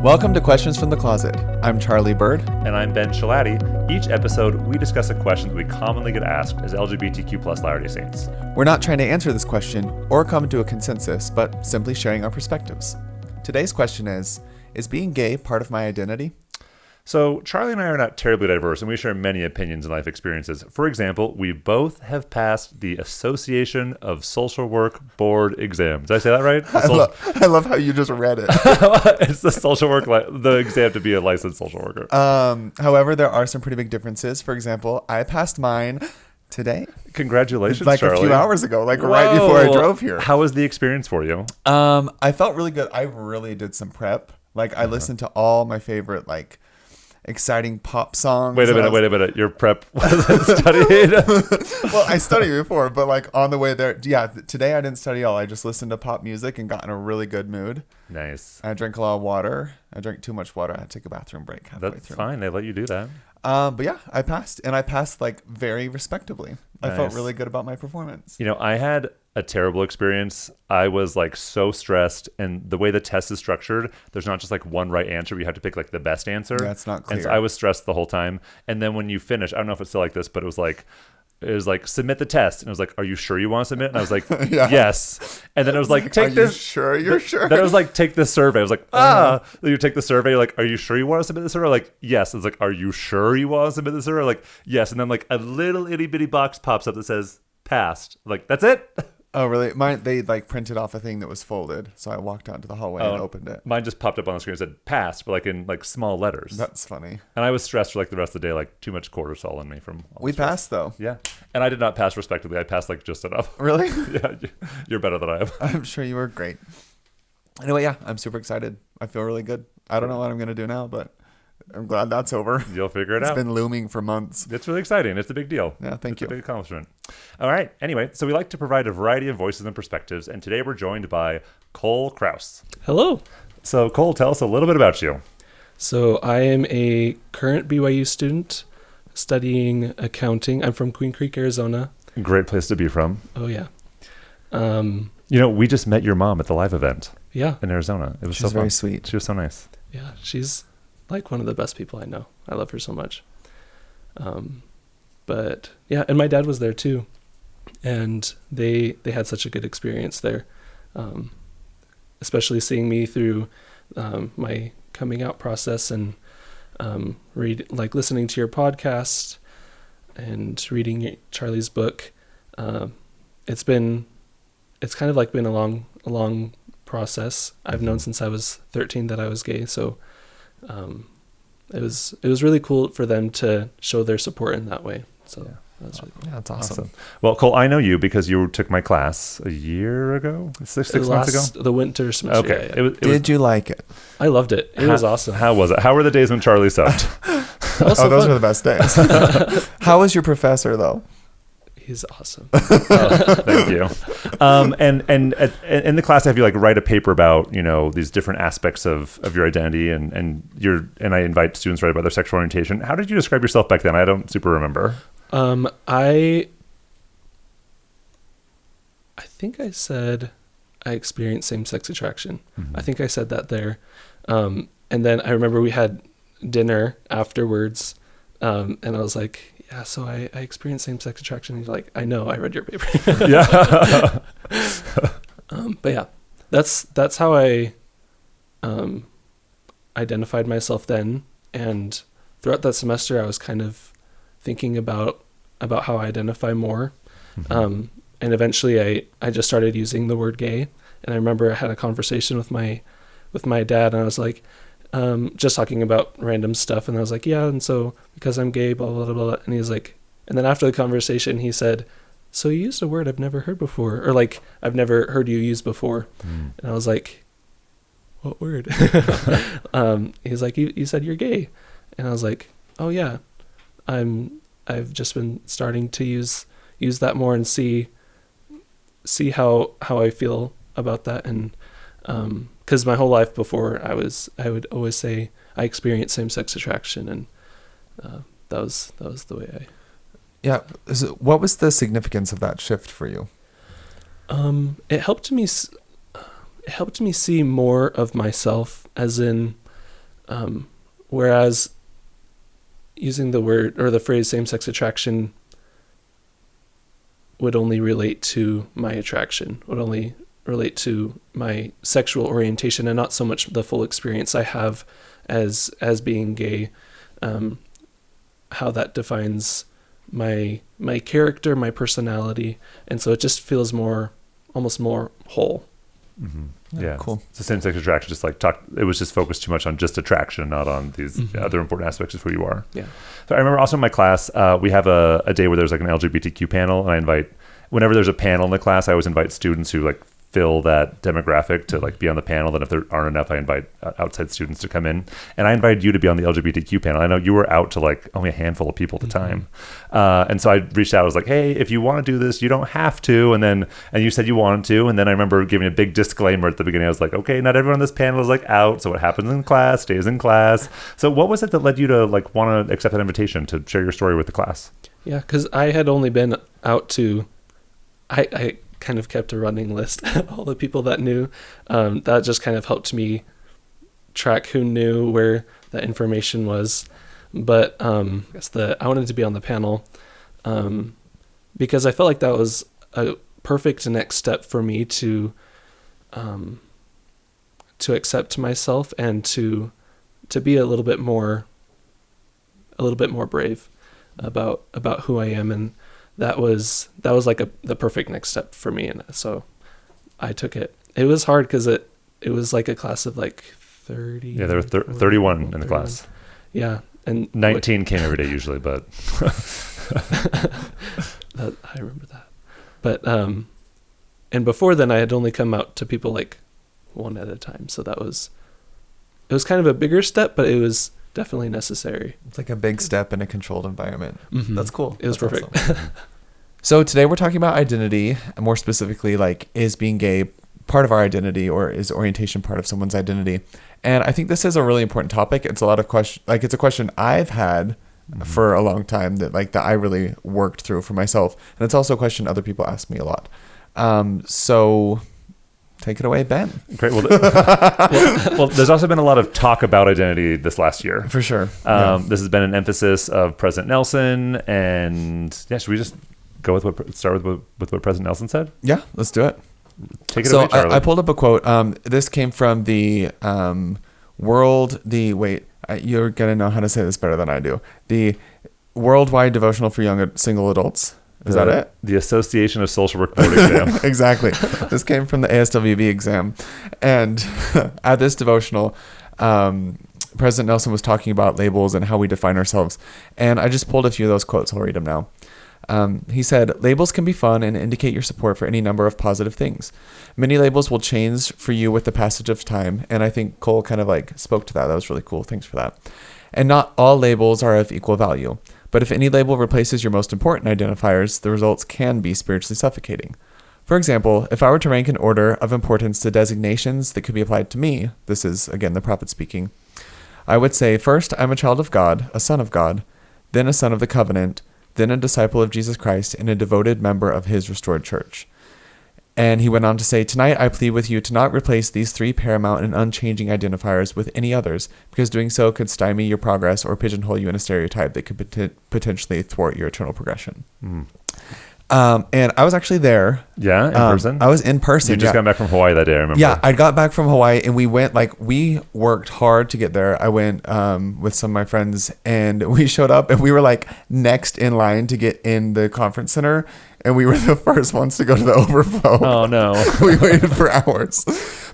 Welcome to Questions from the Closet. I'm Charlie Bird. And I'm Ben Shalati. Each episode, we discuss a question that we commonly get asked as LGBTQ plus Latter-day Saints. We're not trying to answer this question or come to a consensus, but simply sharing our perspectives. Today's question is being gay part of my identity? So Charlie and I are not terribly diverse, and we share many opinions and life experiences. For example, we both have passed the Association of Social Work Board exam. Did I say that right? I love how you just read it. It's the social work, the exam to be a licensed social worker. However, there are some pretty big differences. For example, I passed mine today. Congratulations, like Charlie. A few hours ago, right before I drove here. How was the experience for you? I felt really good. I really did some prep. I listened to all my favorite, exciting pop songs. Wait a minute. Your prep wasn't studied? Well, I studied before, but on the way there, yeah, today I didn't study at all. I just listened to pop music and got in a really good mood. Nice. I drank a lot of water. I drank too much water. I had to take a bathroom break halfway through. That's fine. They let you do that. But yeah, I passed, and I passed very respectably. Nice. I felt really good about my performance. I had a terrible experience. I was so stressed, and the way the test is structured, there's not just one right answer. You have to pick the best answer. That's not clear. And so I was stressed the whole time. And then when you finish, I don't know if it's still like this, but it was submit the test, and it was are you sure you want to submit? And I was yeah. Yes. And then it was take this. Sure, you're sure. Then it was take this survey. I was Then you take the survey. You're are you sure you want to submit this survey? Yes. It's are you sure you want to submit this survey? Yes. And then a little itty bitty box pops up that says passed. That's it. Oh, really? Mine, they printed off a thing that was folded, so I walked out to the hallway and opened it. Mine just popped up on the screen and said passed, but in small letters. That's funny. And I was stressed for the rest of the day, too much cortisol in me from all We the stress. passed though. Yeah. And I did not pass respectively. I passed just enough. Really? Yeah, you're better than I am. I'm sure you were great. Anyway, yeah, I'm super excited. I feel really good. I don't know what I'm going to do now, but I'm glad that's over. You'll figure it out. It's been looming for months. It's really exciting. It's a big deal. Yeah, thank you. It's a big accomplishment. All right. Anyway, so we like to provide a variety of voices and perspectives, and today we're joined by Cole Kraus. Hello. So Cole, tell us a little bit about you. So I am a current BYU student studying accounting. I'm from Queen Creek, Arizona. Great place to be from. Oh, yeah. We just met your mom at the live event. Yeah. In Arizona. It was She's so fun. very sweet. She was so nice. Yeah, she's one of the best people I know. I love her so much. But yeah, and my dad was there too. And they had such a good experience there. Especially seeing me through my coming out process and listening to your podcast and reading Charlie's book. It's kind of been a long process. I've known since I was 13 that I was gay, so it was really cool for them to show their support in that way. So yeah, that's really cool. Yeah, that's awesome. Well, Cole, I know you because you took my class a year ago, six months ago. The winter semester. Okay. Yeah. Did you like it? I loved it. It was awesome. How was it? How were the days when Charlie sucked? Those were the best days. How was your professor though? He's awesome. Thank you. And in the class, I have you write a paper about these different aspects of your identity, and I invite students to write about their sexual orientation. How did you describe yourself back then? I don't super remember. I think I said I experienced same-sex attraction. Mm-hmm. I think I said that there, and then I remember we had dinner afterwards, and I was like, yeah, so I experienced same-sex attraction. He's like, I know, I read your paper. Yeah. But yeah, that's how I identified myself then. And throughout that semester, I was kind of thinking about how I identify more. Mm-hmm. And eventually I just started using the word gay. And I remember I had a conversation with my dad, and I was like, just talking about random stuff. And I was like, yeah. And so because I'm gay, blah, blah, blah, blah. And he's like, and then after the conversation, he said, so you used a word I've never heard before, or I've never heard you use before. Mm. And I was like, what word? He's like, you said you're gay. And I was like, oh yeah, I've just been starting to use that more and see how I feel about that. And, because my whole life before I would always say I experienced same-sex attraction, and that was the way I. Yeah. So what was the significance of that shift for you? It helped me see more of myself, as in Whereas using the word or the phrase same-sex attraction would only relate to my attraction, would only relate to my sexual orientation, and not so much the full experience I have as being gay, how that defines my character, my personality, and so it just feels almost more whole. Mm-hmm. Yeah, cool. It's the same-sex attraction. Just like it was just focused too much on just attraction, not on these other important aspects of who you are. Yeah. So I remember also in my class, we have a day where there's like an LGBTQ panel, and I invite, whenever there's a panel in the class, I always invite students who like fill that demographic to like be on the panel. Then if there aren't enough, I invite outside students to come in. And I invited you to be on the LGBTQ panel. I know you were out to like only a handful of people at the time. And so I reached out. I was like, hey, if you want to do this, you don't have to. And you said you wanted to. And then I remember giving a big disclaimer at the beginning. I was like, okay, not everyone on this panel is like out. So what happens in class stays in class. So what was it that led you to like want to accept that invitation to share your story with the class? Yeah, because I had only been out to, I kind of kept a running list of all the people that knew. That just kind of helped me track who knew, where that information was. But I guess I wanted to be on the panel because I felt like that was a perfect next step for me to accept myself and to be a little bit more brave about who I am, and that was like the perfect next step for me, and so I took it. It was hard because it was like a class of like 30. Yeah, there were 31 in the class. Yeah, and 19 came every day usually, but I remember that. But and before then, I had only come out to people like one at a time, so it was kind of a bigger step, but it was definitely necessary. It's like a big step in a controlled environment. Mm-hmm. That's cool. It was That's perfect. Awesome. So today we're talking about identity, and more specifically, like, is being gay part of our identity, or is orientation part of someone's identity? And I think this is a really important topic. It's a lot of it's a question I've had for a long time that I really worked through for myself. And it's also a question other people ask me a lot. So take it away, Ben. Great. Well, there's also been a lot of talk about identity this last year. For sure. This has been an emphasis of President Nelson, and yeah, should we just go start with what President Nelson said? Yeah, let's do it. Take it away, Charlie. I pulled up a quote. This came from the you're gonna know how to say this better than I do. The Worldwide Devotional for Young Single Adults. Is that it? The Association of Social Work Board Exam. Exactly. This came from the ASWB exam. And at this devotional, President Nelson was talking about labels and how we define ourselves. And I just pulled a few of those quotes. I'll read them now. He said, labels can be fun and indicate your support for any number of positive things. Many labels will change for you with the passage of time. And I think Cole kind of like spoke to that. That was really cool. Thanks for that. And not all labels are of equal value. But if any label replaces your most important identifiers, the results can be spiritually suffocating. For example, if I were to rank in order of importance the designations that could be applied to me, this is, again, the prophet speaking, I would say, first, I'm a child of God, a son of God, then a son of the covenant, then a disciple of Jesus Christ, and a devoted member of his restored church. And he went on to say, tonight I plead with you to not replace these three paramount and unchanging identifiers with any others, because doing so could stymie your progress or pigeonhole you in a stereotype that could potentially thwart your eternal progression. And I was actually there. Yeah, in person? I was in person. You just got back from Hawaii that day, I remember. Yeah, I got back from Hawaii, and we worked hard to get there. I went with some of my friends, and we showed up, and we were like next in line to get in the conference center, and we were the first ones to go to the overflow. Oh, no. We waited for hours.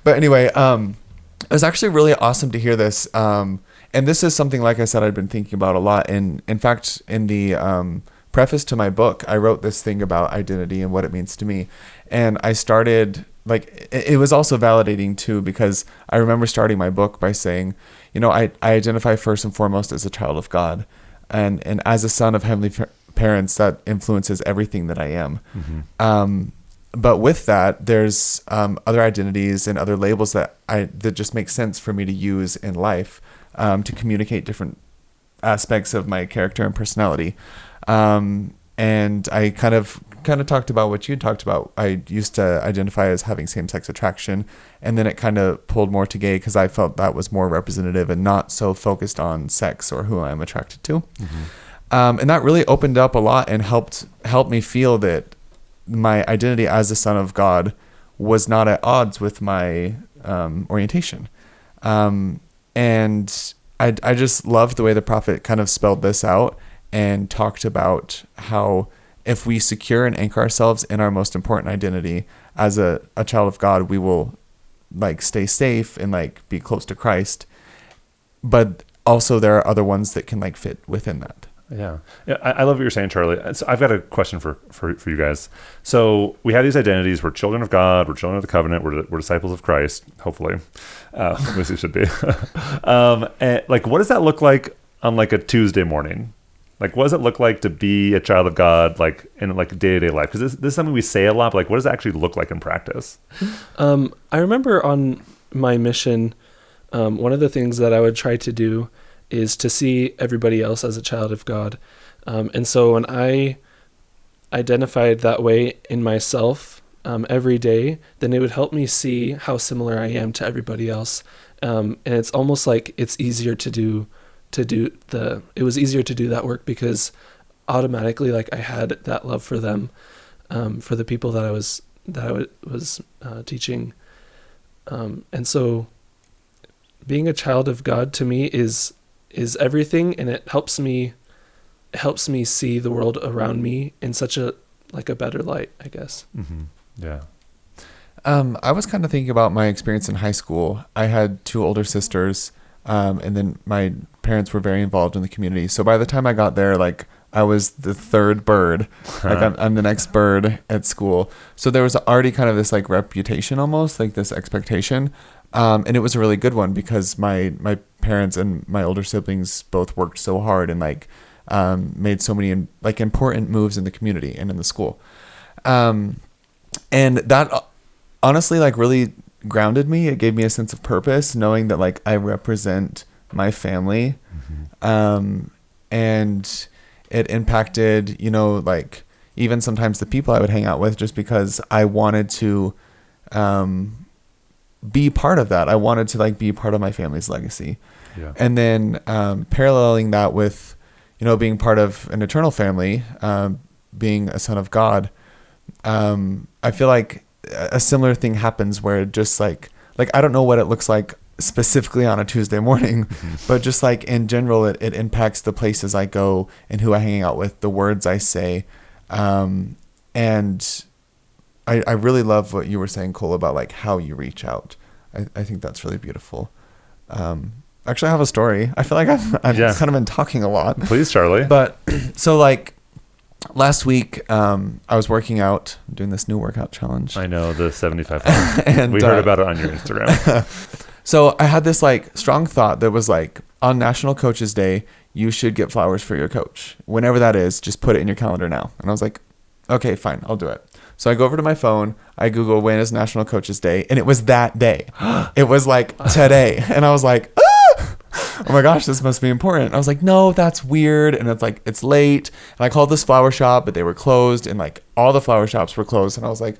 But anyway, it was actually really awesome to hear this. And this is something, like I said, I'd been thinking about a lot. And in fact, in the preface to my book, I wrote this thing about identity and what it means to me. And I started, it was also validating too, because I remember starting my book by saying, I identify first and foremost as a child of God. And as a son of heavenly parents, that influences everything that I am. Mm-hmm. But with that, there's other identities and other labels that just make sense for me to use in life to communicate different aspects of my character and personality. And I kind of kind of talked about what you talked about. I used to identify as having same-sex attraction, and then it kind of pulled more to gay because I felt that was more representative and not so focused on sex or who I'm attracted to. And that really opened up a lot and helped me feel that my identity as a son of God was not at odds with my orientation. And I just loved the way the prophet kind of spelled this out and talked about how if we secure and anchor ourselves in our most important identity as a child of God, we will like stay safe and like be close to Christ. But also there are other ones that can like fit within that. Yeah. I love what you're saying, Charlie. So I've got a question for you guys. So we have these identities. We're children of God. We're children of the covenant. We're disciples of Christ, hopefully. At least we should be. And like, what does that look like on like a Tuesday morning? Like, what does it look like to be a child of God, like in like day-to-day life? Because this is something we say a lot, but like, what does it actually look like in practice? I remember on my mission, one of the things that I would try to do is to see everybody else as a child of God. And so when I identified that way in myself every day, then it would help me see how similar I am to everybody else. And it's almost like it's easier it was easier to do that work because automatically like I had that love for them, for the people that I was teaching. And so being a child of God to me is everything, and it helps me see the world around me in such a better light, I guess. Mm-hmm. Yeah. I was kind of thinking about my experience in high school. I had 2 older sisters, and then my parents were very involved in the community. So by the time I got there, like I was the 3rd bird, like I'm the next bird at school. So there was already kind of this like reputation, almost like this expectation. And it was a really good one because my parents and my older siblings both worked so hard and like made so many like important moves in the community and in the school. And that honestly like really grounded me. It gave me a sense of purpose, knowing that like I represent my family. And it impacted, like even sometimes the people I would hang out with, just because I wanted to be part of that. I wanted to like be part of my family's legacy. Yeah. And then paralleling that with, being part of an eternal family, being a son of God, I feel like a similar thing happens where just like I don't know what it looks like specifically on a Tuesday morning, but just like in general, it impacts the places I go and who I hang out with, the words I say. And I really love what you were saying, Cole, about like how you reach out. I think that's really beautiful. Actually, I have a story. I feel like I've kind of been talking a lot. Please, Charlie. But so like last week, I was working out, doing this new workout challenge. I know, the 75. And we heard about it on your Instagram. So I had this like strong thought that was like, on National Coaches Day, you should get flowers for your coach. Whenever that is, just put it in your calendar now. And I was like, okay, fine, I'll do it. So I go over to my phone, I Google when is National Coaches Day, and it was that day. It was like today. And I was like, oh my gosh, this must be important. I was like, no, that's weird. And it's like, it's late. And I called this flower shop, but they were closed, and like all the flower shops were closed. And I was like,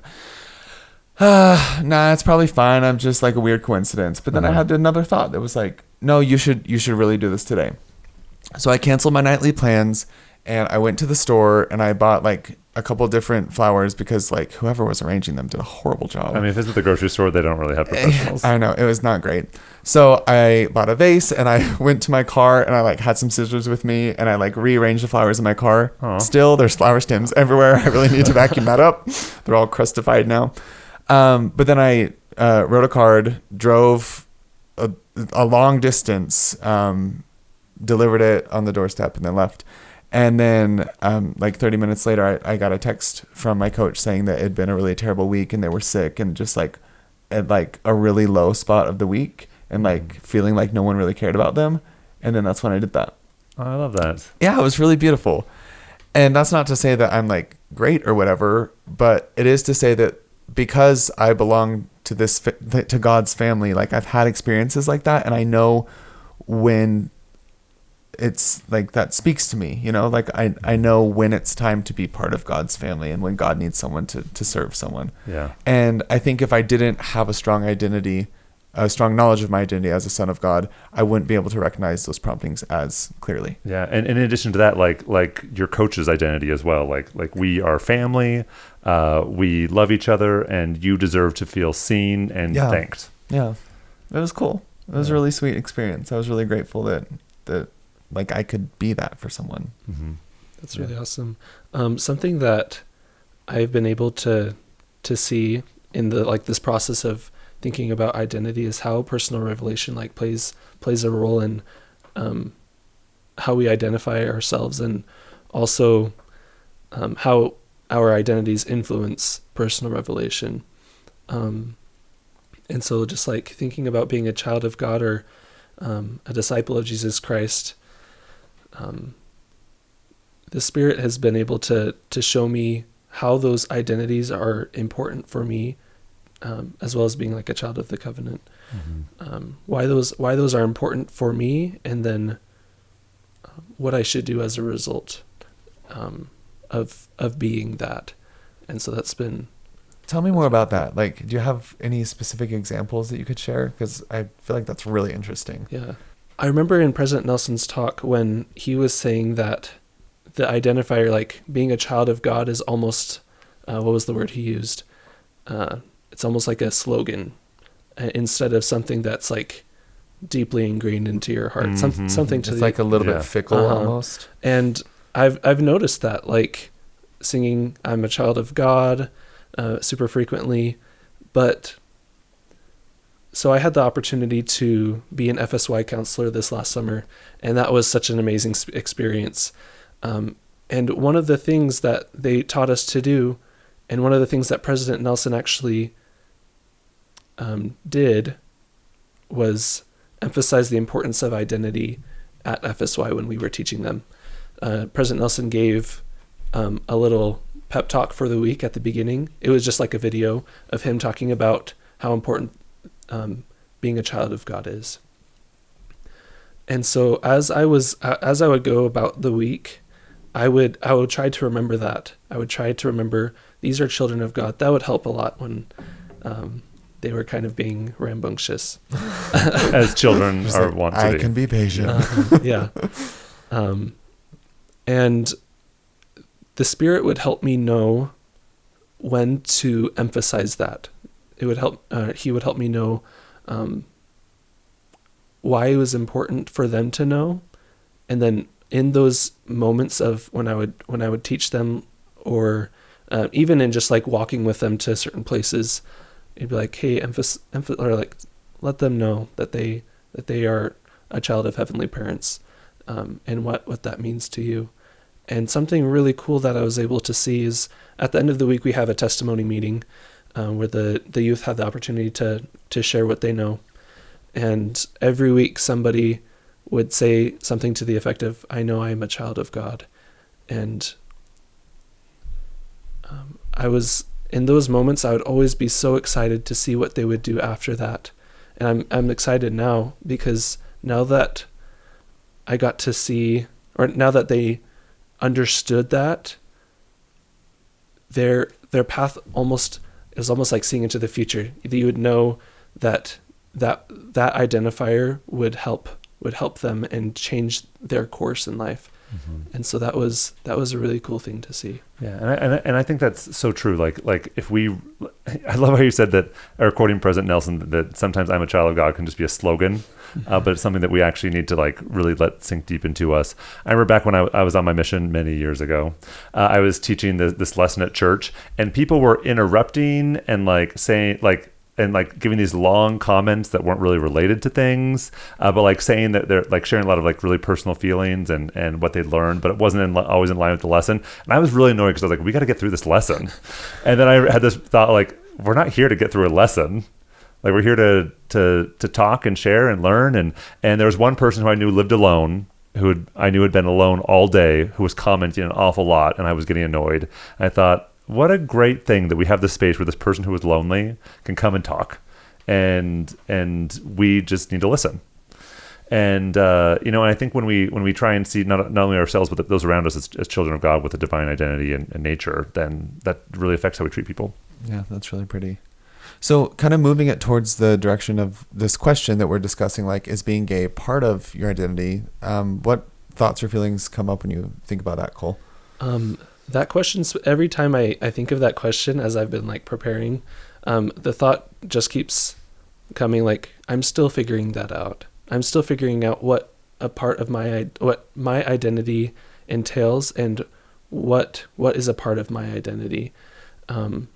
nah, it's probably fine. I'm just like a weird coincidence. But then I had another thought that was like, no, you should really do this today. So I canceled my nightly plans, and I went to the store and I bought like a couple different flowers because like whoever was arranging them did a horrible job. I mean, if it's at the grocery store, they don't really have professionals. I know, it was not great. So I bought a vase, and I went to my car, and I like had some scissors with me, and I like rearranged the flowers in my car. Aww. Still, there's flower stems everywhere. I really need to vacuum that up. They're all crustified now. But then I wrote a card, drove a long distance, delivered it on the doorstep, and then left. And then like 30 minutes later, I got a text from my coach saying that it had been a really terrible week, and they were sick and just like at like a really low spot of the week, and like feeling like no one really cared about them. And then that's when I did that. Oh, I love that. Yeah, it was really beautiful. And that's not to say that I'm like great or whatever, but it is to say that because I belong to to God's family, like I've had experiences like that, and I know when it's like that speaks to me, like I know when it's time to be part of God's family and when God needs someone to serve someone. Yeah. And I think if I didn't have a strong knowledge of my identity as a son of God, I wouldn't be able to recognize those promptings as clearly. Yeah. And in addition to that, like your coach's identity as well, like we are family, we love each other, and you deserve to feel seen and thanked. Yeah. It was cool. It was a really sweet experience. I was really grateful that like I could be that for someone. Mm-hmm. That's really awesome. Something that I've been able to see in this process of thinking about identity is how personal revelation plays a role in how we identify ourselves, and also how our identities influence personal revelation. And so just like thinking about being a child of God or a disciple of Jesus Christ, the Spirit has been able to show me how those identities are important for me, as well as being like a child of the covenant. Mm-hmm. Why those are important for me, and then what I should do as a result of being that. And so that's been. Tell me more about that. Like, do you have any specific examples that you could share? Because I feel like that's really interesting. Yeah. I remember in President Nelson's talk when he was saying that the identifier, like being a child of God, is almost, what was the word he used? It's almost like a slogan instead of something that's like deeply ingrained into your heart. Mm-hmm. Something to it's like a little bit fickle almost. And I've noticed that, like singing "I'm a child of God" super frequently, but. So I had the opportunity to be an FSY counselor this last summer, and that was such an amazing experience. And one of the things that they taught us to do, and one of the things that President Nelson actually did, was emphasize the importance of identity at FSY when we were teaching them. President Nelson gave a little pep talk for the week at the beginning. It was just like a video of him talking about how important being a child of God is. And so as I would go about the week, I would try to remember that. I would try to remember these are children of God. That would help a lot when they were kind of being rambunctious, as children are wont to be. I can be patient. Yeah. And the Spirit would help me know when to emphasize that. It would help. He would help me know why it was important for them to know, and then in those moments of when I would teach them, or even in just like walking with them to certain places, it'd be like, hey, or like let them know that they are a child of heavenly parents, and what that means to you. And something really cool that I was able to see is at the end of the week we have a testimony meeting. Where the youth have the opportunity to share what they know. And every week somebody would say something to the effect of, I know I am a child of God. And I was, in those moments, I would always be so excited to see what they would do after that. And I'm excited now because now that I got to see, or now that they understood that, their path is almost like seeing into the future. You would know that identifier would help them and change their course in life. Mm-hmm. And so that was a really cool thing to see. Yeah, and I think that's so true. Like if we, I love how you said that, or quoting President Nelson, that sometimes "I'm a child of God" can just be a slogan, but it's something that we actually need to like really let sink deep into us. I remember back when I was on my mission many years ago, I was teaching this lesson at church, and people were interrupting and like saying like. And like giving these long comments that weren't really related to things, but like saying that they're like sharing a lot of like really personal feelings and what they'd learned, but it wasn't always in line with the lesson. And I was really annoyed because I was like, we got to get through this lesson. And then I had this thought, like, we're not here to get through a lesson. Like we're here to talk and share and learn. And there was one person who I knew lived alone, I knew had been alone all day, who was commenting an awful lot, and I was getting annoyed. And I thought, what a great thing that we have this space where this person who is lonely can come and talk, and we just need to listen. And and I think when we try and see not only ourselves but those around us as children of God with a divine identity and nature, then that really affects how we treat people. Yeah, that's really pretty. So kind of moving it towards the direction of this question that we're discussing, like, is being gay part of your identity? What thoughts or feelings come up when you think about that, Cole? That question's, every time I think of that question as I've been like preparing, the thought just keeps coming, like, I'm still figuring that out. I'm still figuring out what a part of what my identity entails and what is a part of my identity. And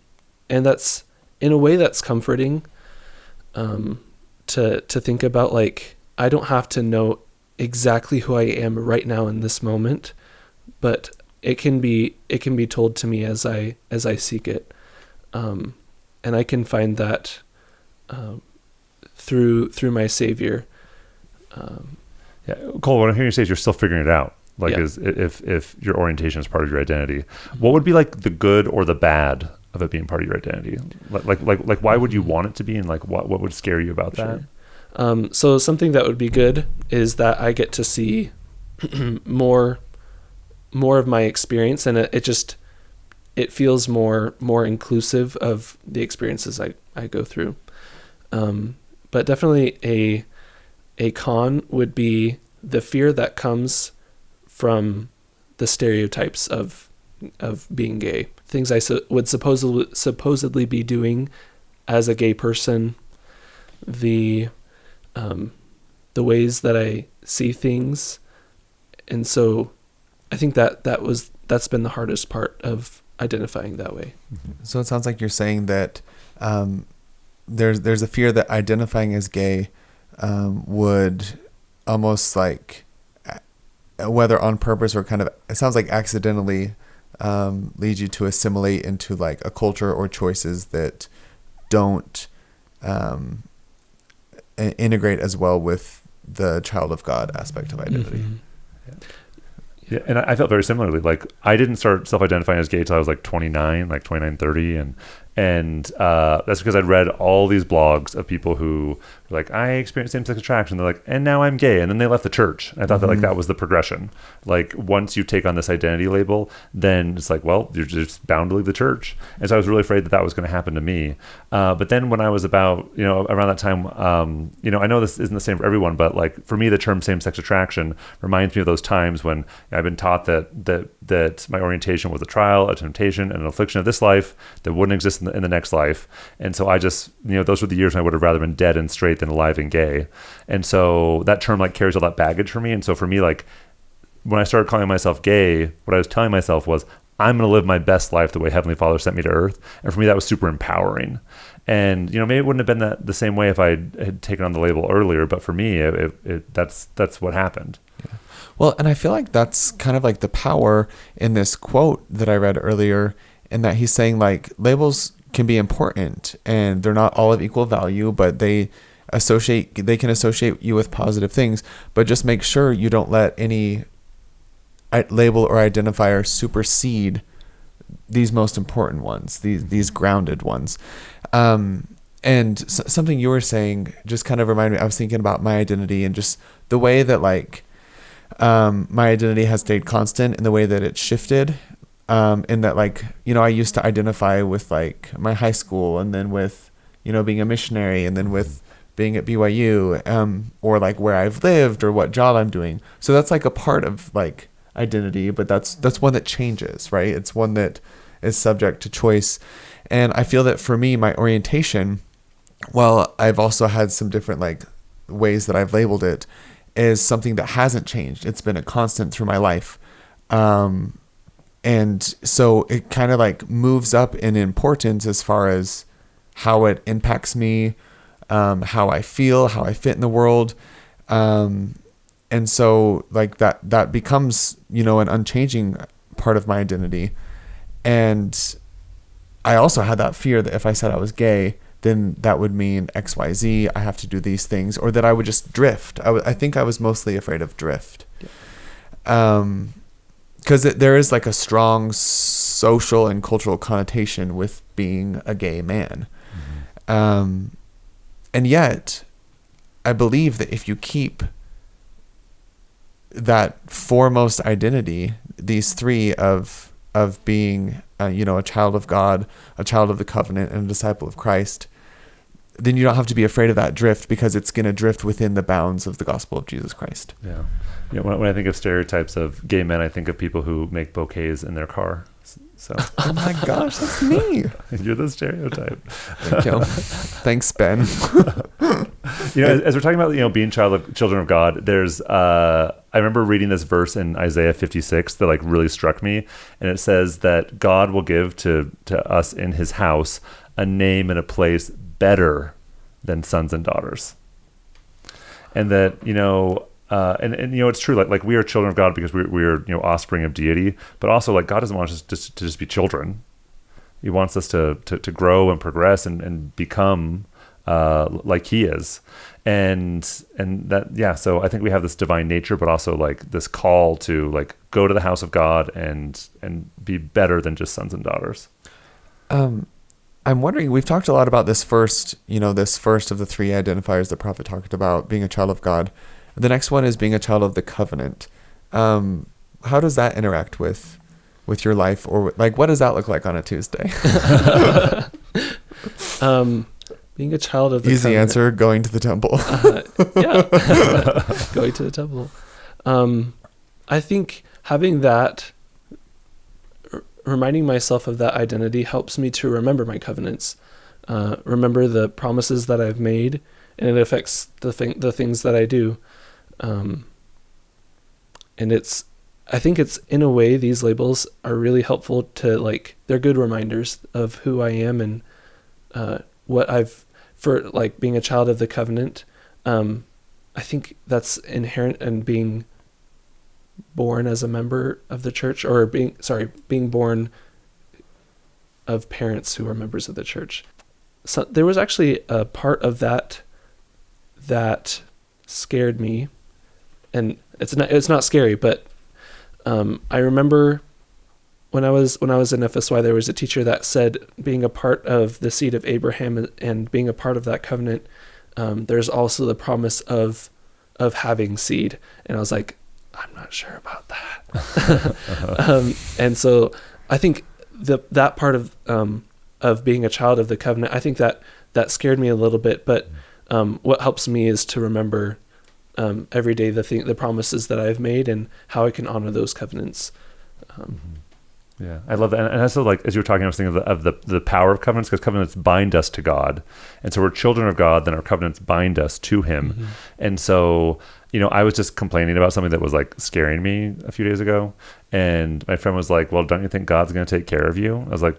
that's, in a way, that's comforting, to think about, like, I don't have to know exactly who I am right now in this moment, but it can be told to me as I seek it, and I can find that through my Savior. Cole, what I'm hearing you say is you're still figuring it out. Like, Yeah. is if your orientation is part of your identity, what would be like the good or the bad of it being part of your identity? Like why would you want it to be, and like what would scare you about that? Sure. So something that would be good is that I get to see more of my experience, and it feels more inclusive of the experiences I go through. But definitely a con would be the fear that comes from the stereotypes of being gay. Things I would supposedly be doing as a gay person, the ways that I see things. And so I think that's been the hardest part of identifying that way. So it sounds like you're saying that there's a fear that identifying as gay would almost, like, whether on purpose or kind of, it sounds like accidentally, lead you to assimilate into like a culture or choices that don't integrate as well with the child of God aspect of identity. Mm-hmm. Yeah, and I felt very similarly. Like, I didn't start self-identifying as gay till I was like 29, 30, and that's because I'd read all these blogs of people who were like, I experienced same-sex attraction. They're like, and now I'm gay, and then they left the church. And I thought that, like, that was the progression. Like, once you take on this identity label, then it's like, well, you're just bound to leave the church. And so I was really afraid that was going to happen to me. But then when I was about, around that time, I know this isn't the same for everyone, but like for me, the term same-sex attraction reminds me of those times when I've been taught that my orientation was a trial, a temptation, and an affliction of this life that wouldn't exist in the next life. And so I just, those were the years when I would have rather been dead and straight than alive and gay. And so that term like carries all that baggage for me. And so for me, like, when I started calling myself gay, what I was telling myself was, I'm going to live my best life the way Heavenly Father sent me to earth. And for me, that was super empowering. And, maybe it wouldn't have been the same way if I had taken on the label earlier, but for me, that's what happened. Yeah. Well, and I feel like that's kind of like the power in this quote that I read earlier, in that he's saying, like, labels can be important and they're not all of equal value, but they can associate you with positive things, but just make sure you don't let any label or identifier supersede these most important ones, these grounded ones. And something you were saying just kind of reminded me, I was thinking about my identity and just the way that, like, my identity has stayed constant in the way that it's shifted. In that, like, I used to identify with like my high school, and then with, being a missionary, and then with being at BYU, or like where I've lived or what job I'm doing. So that's like a part of like identity, but that's one that changes, right? It's one that is subject to choice. And I feel that for me, my orientation, well, I've also had some different like ways that I've labeled it, is something that hasn't changed. It's been a constant through my life. And so it kind of like moves up in importance as far as how it impacts me, how I feel, how I fit in the world. And so like that becomes, an unchanging part of my identity. And I also had that fear that if I said I was gay, then that would mean XYZ, I have to do these things, or that I would just drift. I think I was mostly afraid of drift. Yeah. Because there is like a strong social and cultural connotation with being a gay man. Mm-hmm. And yet, I believe that if you keep that foremost identity, these three of being, a child of God, a child of the covenant, and a disciple of Christ, then you don't have to be afraid of that drift, because it's going to drift within the bounds of the gospel of Jesus Christ. Yeah. When I think of stereotypes of gay men, I think of people who make bouquets in their car. So. Oh my gosh, that's me. You're the stereotype. Thank you. Thanks, Ben. As we're talking about, being children of God, there's, I remember reading this verse in Isaiah 56 that like really struck me. And it says that God will give to us in his house a name and a place better than sons and daughters. And that, it's true. Like we are children of God because we're offspring of deity, but also like God doesn't want us to just be children. He wants us to grow and progress and become like he is, and that So I think we have this divine nature, but also like this call to like go to the house of God and be better than just sons and daughters. I'm wondering, we've talked a lot about this first of the three identifiers the prophet talked about, being a child of God. The next one is being a child of the covenant. How does that interact with your life, or like what does that look like on a Tuesday? Being a child of the easy covenant. Answer: going to the temple. Going to the temple. I think having that, reminding myself of that identity helps me to remember my covenants, remember the promises that I've made, and it affects the things that I do. And I think it's in a way, these labels are really helpful to like, they're good reminders of who I am and for like being a child of the covenant. I think that's inherent in being born as a member of the church, or being born of parents who are members of the church. So there was actually a part of that scared me, and it's not scary, but I remember when I was in FSY, there was a teacher that said being a part of the seed of Abraham and being a part of that covenant, there's also the promise of having seed. And I was like, I'm not sure about that. And so I think that part of being a child of the covenant, I think that scared me a little bit, but what helps me is to remember every day the promises that I've made and how I can honor those covenants. Yeah, I love that. And also, like, as you were talking, I was thinking of the power of covenants, because covenants bind us to God. And so we're children of God, then our covenants bind us to him. Mm-hmm. And so, I was just complaining about something that was like scaring me a few days ago. And my friend was like, well, don't you think God's going to take care of you? I was like,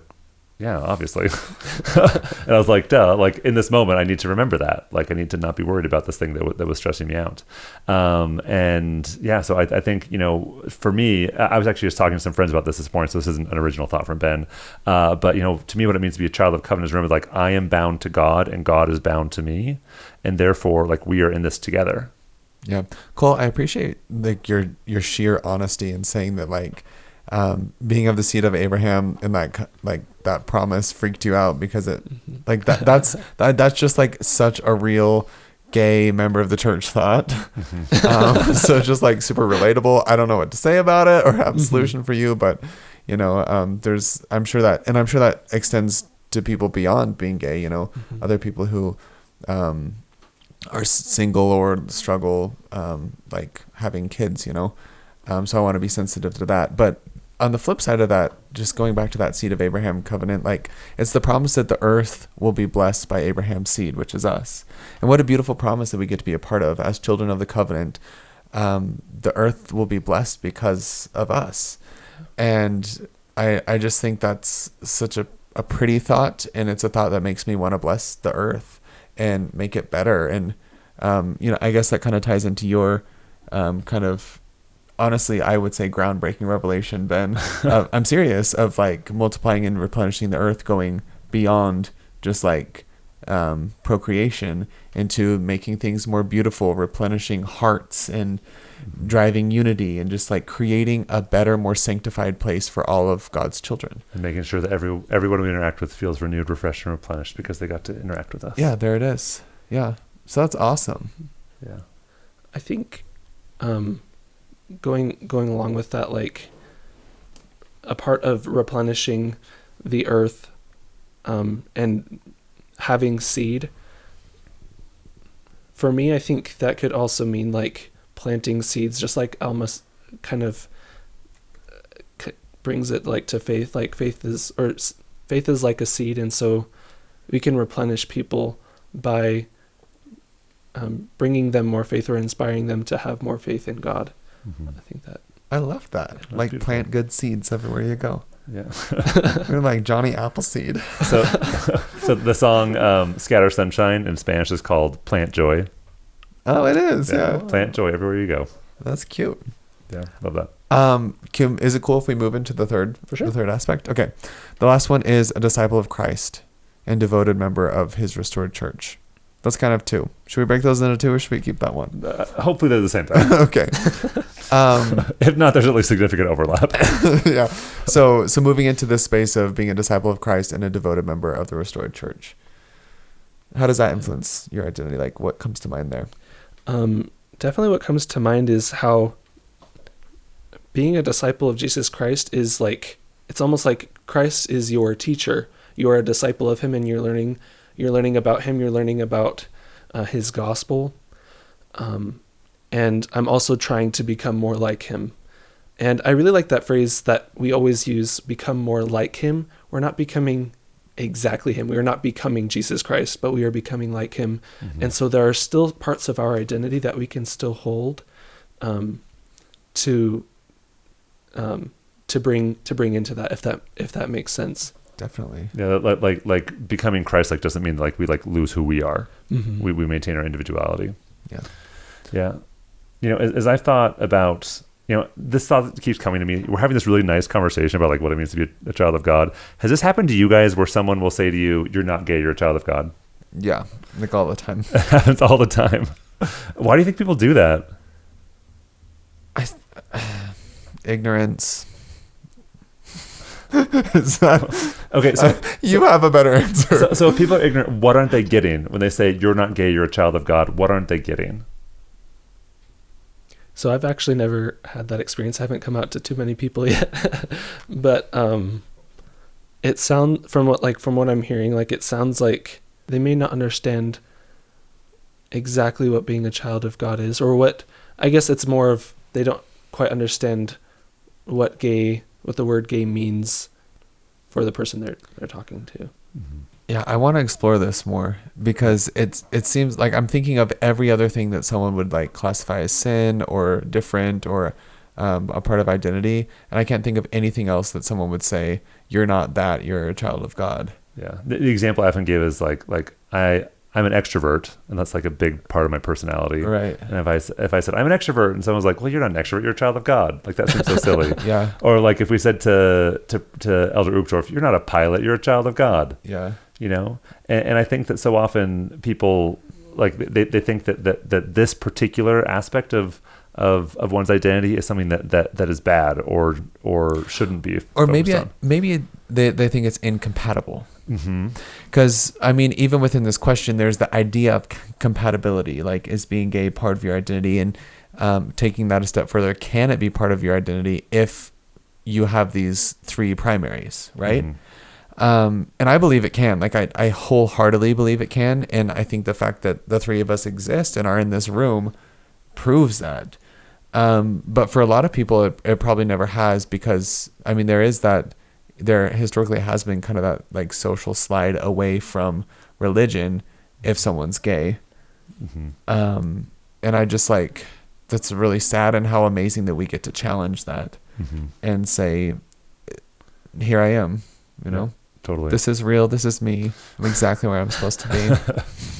yeah, obviously. And I was like, duh, like in this moment, I need to remember that. Like I need to not be worried about this thing that was stressing me out. And yeah, so I think, for me, I was actually just talking to some friends about this morning, so this isn't an original thought from Ben. But, to me, what it means to be a child of covenant is remember, like I am bound to God and God is bound to me. And therefore, like we are in this together. Yeah. Cole, I appreciate like your sheer honesty in saying that, like, being of the seed of Abraham and that promise freaked you out because it like that's just like such a real gay member of the church thought. So it's just like super relatable. I don't know what to say about it or have a solution for you, but I'm sure that extends to people beyond being gay, other people who are single or struggle like having kids, so I want to be sensitive to that. But on the flip side of that, just going back to that seed of Abraham covenant, like it's the promise that the earth will be blessed by Abraham's seed, which is us. And what a beautiful promise that we get to be a part of as children of the covenant. The earth will be blessed because of us. And I just think that's such a pretty thought. And it's a thought that makes me want to bless the earth and make it better. And, I guess that kind of ties into your kind of, honestly, I would say groundbreaking revelation, Ben. I'm serious, of like multiplying and replenishing the earth, going beyond just like procreation into making things more beautiful, replenishing hearts and driving unity and just like creating a better, more sanctified place for all of God's children. And making sure that everyone we interact with feels renewed, refreshed, and replenished because they got to interact with us. Yeah, there it is. Yeah. So that's awesome. Yeah. I think going along with that, like a part of replenishing the earth, and having seed. For me, I think that could also mean like planting seeds, just like Alma kind of brings it like to faith. Like faith is like a seed, and so we can replenish people by bringing them more faith or inspiring them to have more faith in God. I think that. I love that. That's like beautiful. plant good seeds everywhere you go. Yeah. We're like Johnny Appleseed. So the song "Scatter Sunshine" in Spanish is called "Plant Joy." Oh, it is. Yeah. Plant joy everywhere you go. That's cute. Yeah, love that. Kim, is it cool if we move into the third? For sure. The third aspect. Okay. The last one is a disciple of Christ and devoted member of His restored church. That's kind of two. Should we break those into two, or should we keep that one? Hopefully they're the same thing. Okay. If not, there's at least significant overlap. Yeah. So moving into this space of being a disciple of Christ and a devoted member of the restored church, how does that influence your identity? Like, what comes to mind there? Definitely what comes to mind is how being a disciple of Jesus Christ is like, it's almost like Christ is your teacher. You are a disciple of him, and you're learning about him. You're learning about his gospel. And I'm also trying to become more like him. And I really like that phrase that we always use, become more like him. We're not becoming exactly him. We are not becoming Jesus Christ, but we are becoming like him. And so there are still parts of our identity that we can still hold to bring into that, if that makes sense. Definitely. Yeah, like becoming Christ-like doesn't mean like we like lose who we are. We maintain our individuality. Yeah. Yeah. You know, as I've thought about, you know, this thought keeps coming to me. We're having this really nice conversation about like what it means to be a child of God. Has this happened to you guys where someone will say to you, "You're not gay, you're a child of God"? Yeah. Like all the time. It happens all the time. Why do you think people do that? Ignorance. Is that, Okay, so you have a better answer. so if people are ignorant, what aren't they getting when they say you're not gay, you're a child of God? What aren't they getting? So I've actually never had that experience. I haven't come out to too many people yet, but it from what I'm hearing, like it sounds like they may not understand exactly what being a child of God is, or what. I guess it's more of they don't quite understand what the word gay means for the person they're talking to. Yeah, I want to explore this more because it seems like I'm thinking of every other thing that someone would like classify as sin or different or a part of identity, and I can't think of anything else that someone would say you're not that, you're a child of God. Yeah, the example I often give is like I'm an extrovert, and that's like a big part of my personality. Right. And if I said I'm an extrovert, and someone's like, "Well, you're not an extrovert, you're a child of God," like that seems so silly. Yeah. Or like if we said to Elder Uchtdorf, "You're not a pilot, you're a child of God." Yeah. You know, and I think that so often people like they think that this particular aspect of one's identity is something that is bad or shouldn't be. Or maybe on. they think it's incompatible. Because I mean, even within this question, there's the idea of compatibility. Like, is being gay part of your identity? And taking that a step further, can it be part of your identity if you have these three primaries, right? And I believe it can. Like, I wholeheartedly believe it can. And I think the fact that the three of us exist and are in this room proves that. But for a lot of people, it probably never has, because I mean, there historically has been kind of that like social slide away from religion if someone's gay. And I just like, that's really sad, and how amazing that we get to challenge that and say, here I am, you know? Totally. This is real. This is me. I'm exactly where I'm supposed to be.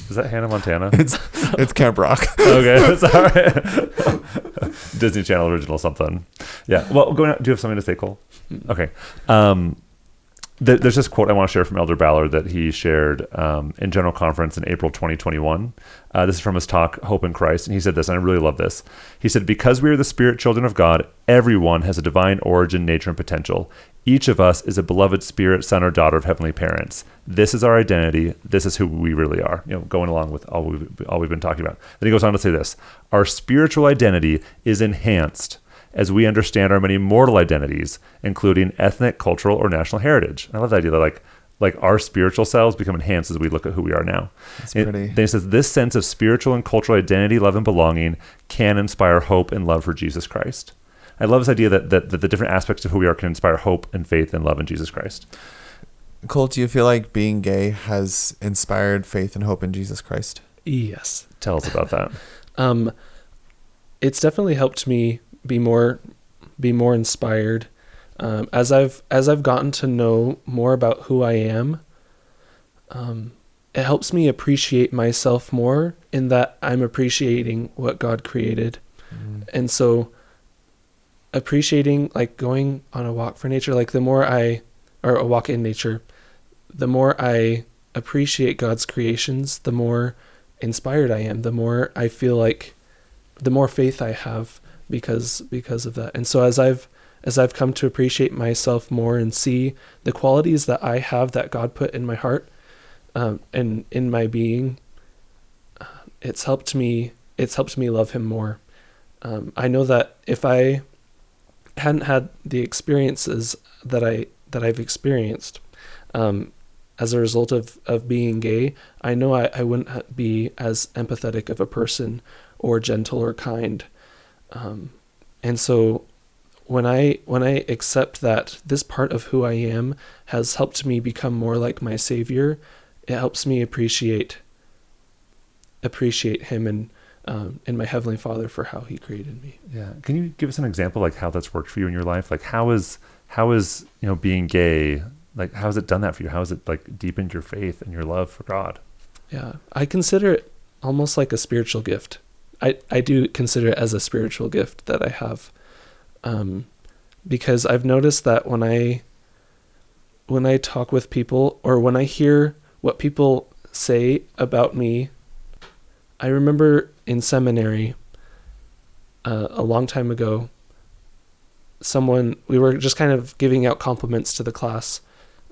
Is that Hannah Montana? It's Camp Rock. Okay, sorry. Disney Channel original something. Yeah. Well, do you have something to say, Cole? Okay. There's this quote I want to share from Elder Ballard that he shared in General Conference in April 2021. This is from his talk, Hope in Christ. And he said this, and I really love this. He said, "Because we are the spirit children of God, everyone has a divine origin, nature, and potential. Each of us is a beloved spirit, son or daughter of heavenly parents. This is our identity. This is who we really are." You know, going along with all we've been talking about. Then he goes on to say this: "Our spiritual identity is enhanced as we understand our many mortal identities, including ethnic, cultural, or national heritage. I love the idea that like our spiritual selves become enhanced as we look at who we are now. That's pretty. Then he says, this sense of spiritual and cultural identity, love, and belonging can inspire hope and love for Jesus Christ. I love this idea that the different aspects of who we are can inspire hope and faith and love in Jesus Christ. Cole, do you feel like being gay has inspired faith and hope in Jesus Christ? Yes. Tell us about that. It's definitely helped me be more inspired. As I've gotten to know more about who I am, it helps me appreciate myself more in that I'm appreciating what God created. And so appreciating, like going on a walk for nature, like or a walk in nature, the more I appreciate God's creations, the more inspired I am, the more I feel like, the more faith I have because of that. And so as I've come to appreciate myself more and see the qualities that I have that God put in my heart, and in my being, it's helped me love him more. I know that if I hadn't had the experiences that I've experienced, as a result of being gay, I know I wouldn't be as empathetic of a person or gentle or kind. And so when I accept that this part of who I am has helped me become more like my Savior, it helps me appreciate him and my Heavenly Father for how he created me. Yeah. Can you give us an example, like how that's worked for you in your life? Like how is being gay, like how has it done that for you? How has it like deepened your faith and your love for God? Yeah. I consider it almost like a spiritual gift. I do consider it as a spiritual gift that I have. Because I've noticed that when I talk with people or when I hear what people say about me, I remember in seminary, a long time ago, we were just kind of giving out compliments to the class,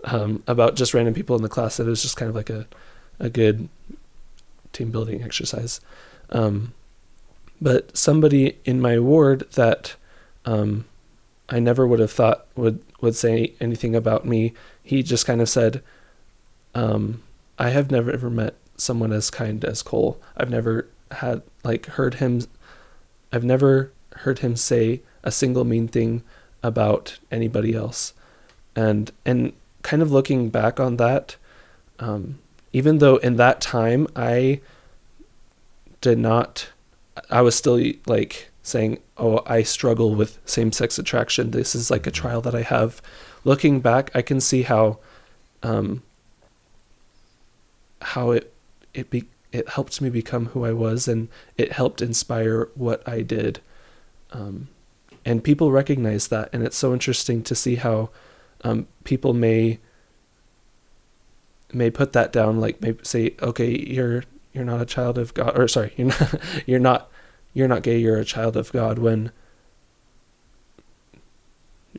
about just random people in the class. It was just kind of like a good team building exercise. But somebody in my ward that, I never would have thought would say anything about me, he just kind of said, I have never ever met someone as kind as Cole. I've never heard him say a single mean thing about anybody else. And kind of looking back on that, even though in that time I was still like saying, oh, I struggle with same-sex attraction. This is like a trial that I have. Looking back, I can see how it helped me become who I was, and it helped inspire what I did. And people recognize that, and it's so interesting to see how people may put that down, like maybe say, okay, you're not a child of God, or sorry, you're not gay, you're a child of God, when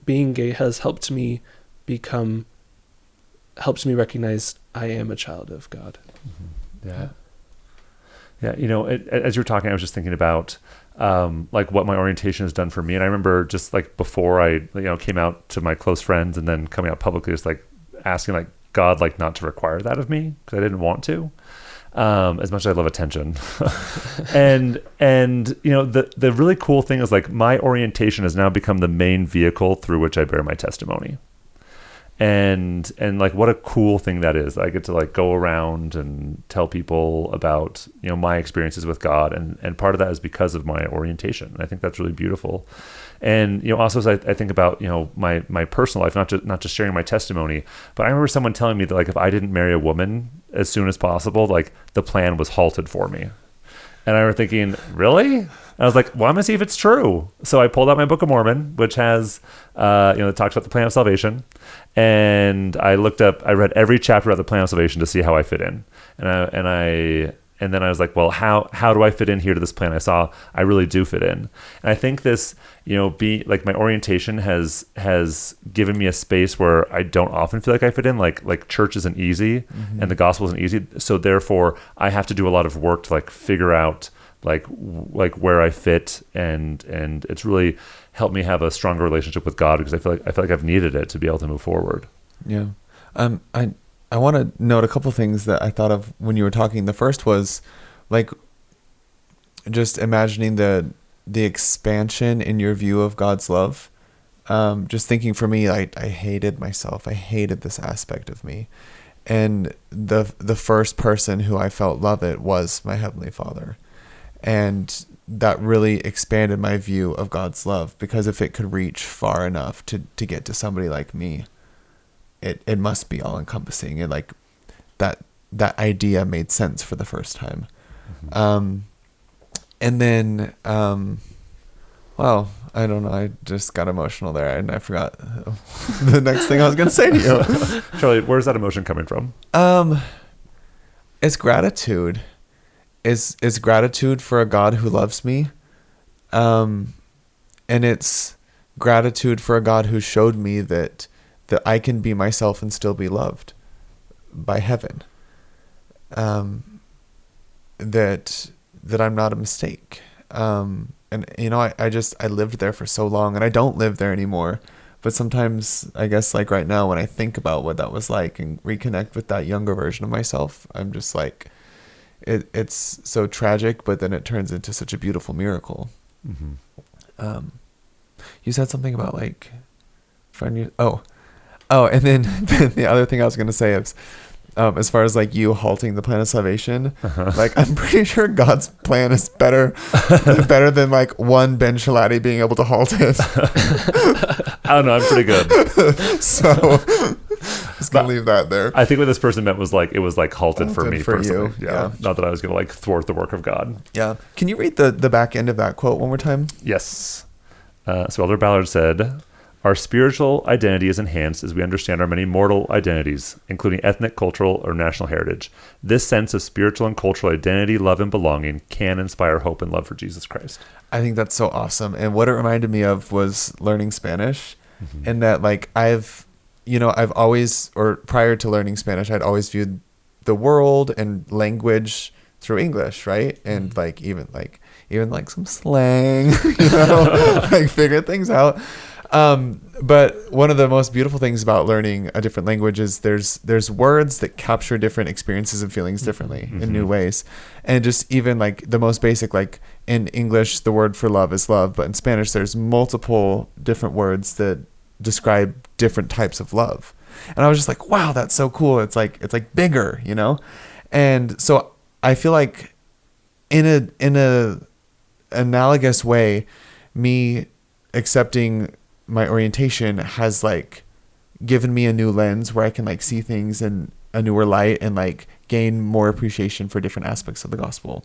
being gay has helped me recognize I am a child of God. Mm-hmm. Yeah. As you were talking, I was just thinking about like what my orientation has done for me. And I remember just like before I came out to my close friends and then coming out publicly, just like asking like God like not to require that of me because I didn't want to. As much as I love attention. and the really cool thing is like my orientation has now become the main vehicle through which I bear my testimony. And like what a cool thing that is. I get to like go around and tell people about my experiences with God, and part of that is because of my orientation. And I think that's really beautiful. And also as I think about my personal life, not just sharing my testimony, but I remember someone telling me that like if I didn't marry a woman as soon as possible, like the plan was halted for me. And I remember thinking, really? And I was like, well, I'm gonna see if it's true. So I pulled out my Book of Mormon, which has it talks about the plan of salvation, and I read every chapter about the plan of salvation to see how I fit in, and then I was like, well, how do I fit in here to this plan? I saw I really do fit in. And I think this, be like my orientation has given me a space where I don't often feel like I fit in. Like church isn't easy, mm-hmm. and the gospel isn't easy. So therefore I have to do a lot of work to like figure out like where I fit, and it's really helped me have a stronger relationship with God, because I feel like I've needed it to be able to move forward. Yeah. I want to note a couple things that I thought of when you were talking. The first was like just imagining the expansion in your view of God's love. Just thinking, for me, I hated myself. I hated this aspect of me. And the first person who I felt love it was my Heavenly Father. And that really expanded my view of God's love, because if it could reach far enough to get to somebody like me, it must be all encompassing. And like that idea made sense for the first time. And then, well, I don't know. I just got emotional there, and I forgot the next thing I was going to say to you. Charlie, where's that emotion coming from? It's gratitude. It's gratitude for a God who loves me. And it's gratitude for a God who showed me that I can be myself and still be loved by heaven. That I'm not a mistake. And you know, I lived there for so long, and I don't live there anymore. But sometimes, I guess, like right now, when I think about what that was like and reconnect with that younger version of myself, I'm just like, it's so tragic, but then it turns into such a beautiful miracle. You said something about like find you. Oh, and then the other thing I was going to say is, as far as like you halting the plan of salvation, like I'm pretty sure God's plan is better than like one Ben Shalati being able to halt it. I don't know. I'm pretty good. So just gonna leave that there. I think what this person meant was like, it was like halted for me personally. You. Yeah. Not that I was going to like thwart the work of God. Yeah. Can you read the back end of that quote one more time? Yes. So Elder Ballard said, "Our spiritual identity is enhanced as we understand our many mortal identities, including ethnic, cultural, or national heritage. This sense of spiritual and cultural identity, love, and belonging can inspire hope and love for Jesus Christ." I think that's so awesome. And what it reminded me of was learning Spanish, and that like I've always, or prior to learning Spanish, I'd always viewed the world and language through English, right? And like even like some slang, like figure things out. But one of the most beautiful things about learning a different language is there's words that capture different experiences and feelings differently in new ways. And just even like the most basic, like in English, the word for love is love, but in Spanish, there's multiple different words that describe different types of love. And I was just like, wow, that's so cool. It's like bigger, And so I feel like in a analogous way, me accepting my orientation has like given me a new lens where I can like see things in a newer light and like gain more appreciation for different aspects of the gospel.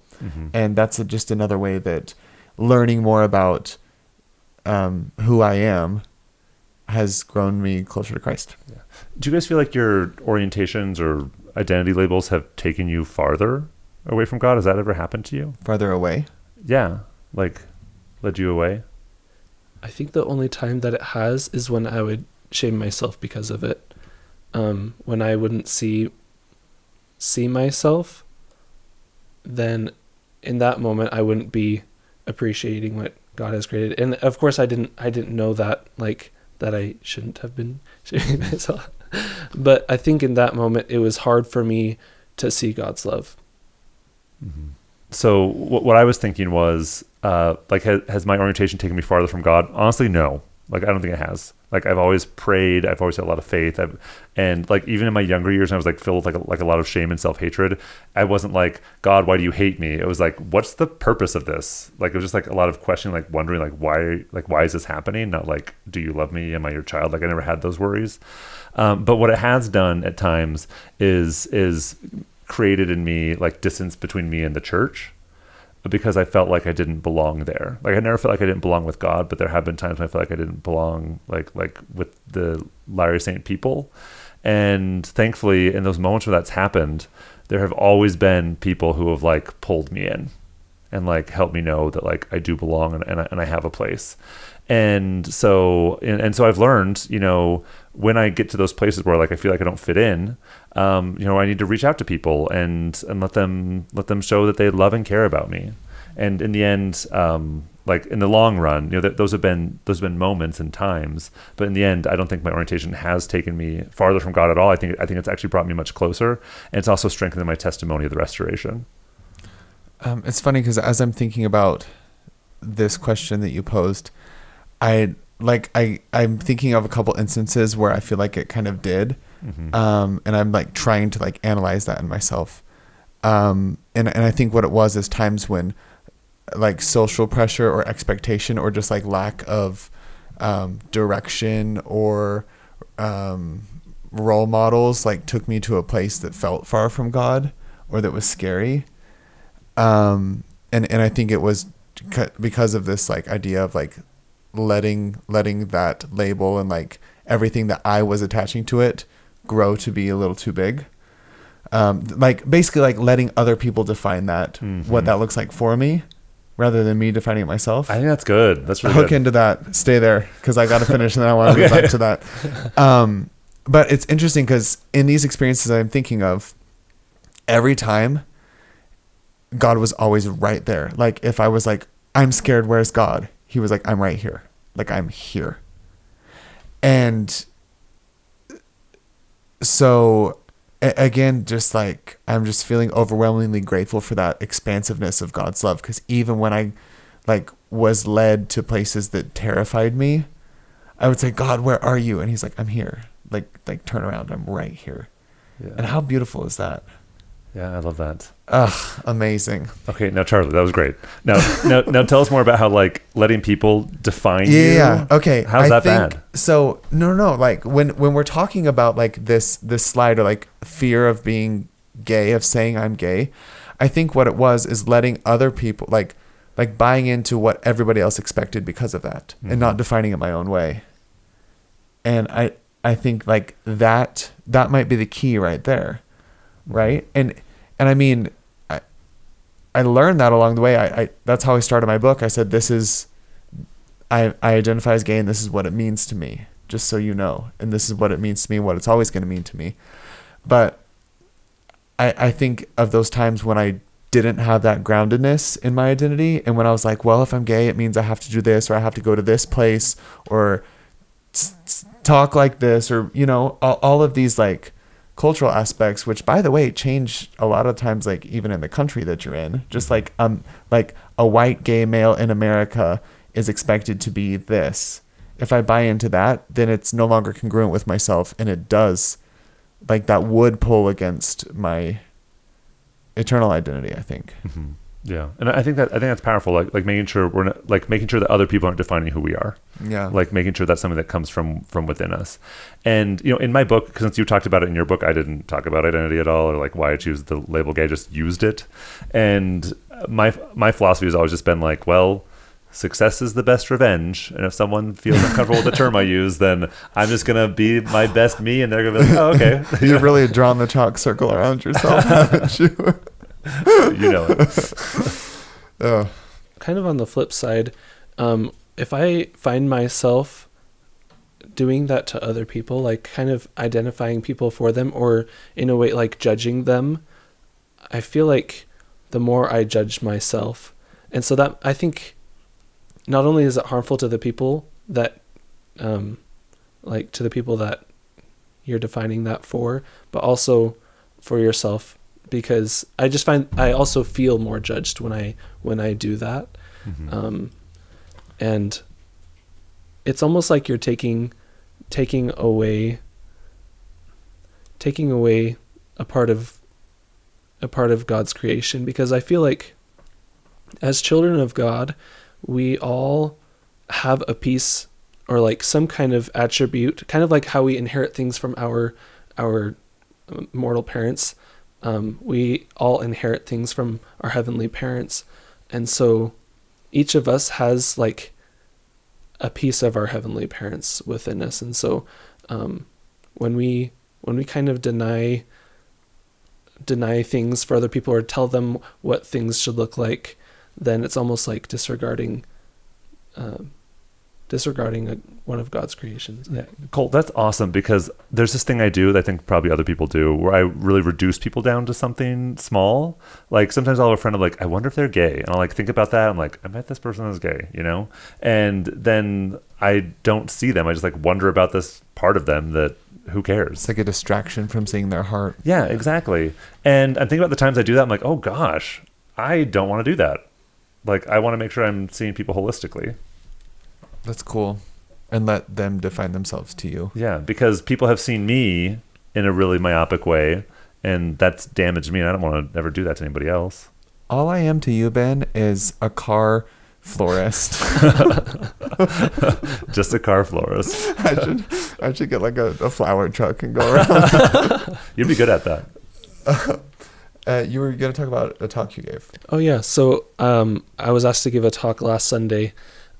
And that's just another way that learning more about who I am has grown me closer to Christ. Yeah. Do you guys feel like your orientations or identity labels have taken you farther away from God? Has that ever happened to you? Farther away? Yeah. Like led you away? I think the only time that it has is when I would shame myself because of it. When I wouldn't see myself, then in that moment I wouldn't be appreciating what God has created. And of course I didn't know that, like, that I shouldn't have been shaming myself. But I think in that moment it was hard for me to see God's love. So what I was thinking was, like, has my orientation taken me farther from God? Honestly, no. Like, I don't think it has. Like, I've always prayed. I've always had a lot of faith. And like, even in my younger years, when I was like filled with like a lot of shame and self-hatred, I wasn't like, God, why do you hate me? It was like, what's the purpose of this? Like, it was just like a lot of questioning, like wondering, like, why is this happening? Not like, do you love me? Am I your child? Like, I never had those worries. But what it has done at times is created in me like distance between me and the church, because I felt like I didn't belong there. Like, I never felt like I didn't belong with God, but there have been times when I felt like I didn't belong like with the Latter-day Saint people. And thankfully, in those moments where that's happened, there have always been people who have like pulled me in and like helped me know that like I do belong and I have a place. And so I've learned, when I get to those places where like I feel like I don't fit in, I need to reach out to people and let them show that they love and care about me. And in the end, like in the long run, those have been moments and times. But in the end, I don't think my orientation has taken me farther from God at all. I think it's actually brought me much closer, and it's also strengthened my testimony of the restoration. It's funny because as I'm thinking about this question that you posed, I'm thinking of a couple instances where I feel like it kind of did, and I'm like trying to like analyze that in myself. And I think what it was is times when like social pressure or expectation or just like lack of direction or role models like took me to a place that felt far from God or that was scary. And I think it was because of this like idea of like letting that label and like everything that I was attaching to it grow to be a little too big. Like basically like letting other people define that, what that looks like for me, rather than me defining it myself. I think that's good. That's really hook good. into that. Stay there because I got to finish and then I want to go back to that. But it's interesting because in these experiences I'm thinking of, every time God was always right there. Like if I was like, I'm scared, where's God? He was like, I'm right here. Like I'm here. And so again, just like, I'm just feeling overwhelmingly grateful for that expansiveness of God's love. Because even when I like was led to places that terrified me, I would say, God, where are you? And he's like, I'm here. Like turn around. I'm right here. Yeah. And how beautiful is that? Yeah, I love that. Ugh, amazing. Okay, now Charlie, that was great. Now tell us more about how like letting people define you. Yeah. Okay. How's that bad? So no. Like when we're talking about like this slide or like fear of being gay, of saying I'm gay, I think what it was is letting other people like buying into what everybody else expected because of that, and not defining it my own way. And I think like that might be the key right there. Right. And I mean, I learned that along the way. I that's how I started my book. I said, I identify as gay and this is what it means to me, just so you know. And this is what it means to me, what it's always going to mean to me. But I think of those times when I didn't have that groundedness in my identity. And when I was like, well, if I'm gay, it means I have to do this, or I have to go to this place, or talk like this, or, all of these like cultural aspects, which by the way change a lot of times, like even in the country that you're in, just like a white gay male in America is expected to be this. If I buy into that, then it's no longer congruent with myself, and it does, like, that would pull against my eternal identity, I think. Yeah, and I think that's powerful. Like making sure we're not, like making sure that other people aren't defining who we are. Yeah, like making sure that's something that comes from within us. And in my book, since you talked about it in your book, I didn't talk about identity at all, or like why I choose the label gay. I just used it. And my philosophy has always just been like, well, success is the best revenge. And if someone feels uncomfortable with the term I use, then I'm just gonna be my best me, and they're gonna be like, oh, okay. You've really drawn the chalk circle around yourself, haven't you? You know it. Oh. Kind of on the flip side, if I find myself doing that to other people, like kind of identifying people for them, or in a way like judging them, I feel like the more I judge myself. And so that, I think, not only is it harmful to the people that like to the people that you're defining that for, but also for yourself, because I just find I also feel more judged when I do that. And it's almost like you're taking away a part of God's creation, because I feel like as children of God, we all have a piece or like some kind of attribute, kind of like how we inherit things from our mortal parents. We all inherit things from our heavenly parents. And so each of us has like a piece of our heavenly parents within us. And so when we kind of deny things for other people, or tell them what things should look like, then it's almost like disregarding disregarding one of God's creations. Yeah. Colt, that's awesome, because there's this thing I do that I think probably other people do, where I really reduce people down to something small. Like sometimes I'll have a friend, I'm like, I wonder if they're gay. And I'll like think about that. I'm like, I bet this person is gay, you know? And then I don't see them. I just like wonder about this part of them that who cares? It's like a distraction from seeing their heart. Yeah, exactly. And I'm thinking about the times I do that. I'm like, oh gosh, I don't want to do that. Like, I want to make sure I'm seeing people holistically. That's cool. And let them define themselves to you. Yeah, because people have seen me in a really myopic way, and that's damaged me, and I don't want to ever do that to anybody else. All I am to you, Ben, is a car florist. Just a car florist. I should get like a flower truck and go around. You'd be good at that. You were going to talk about a talk you gave. Oh yeah, so I was asked to give a talk last Sunday,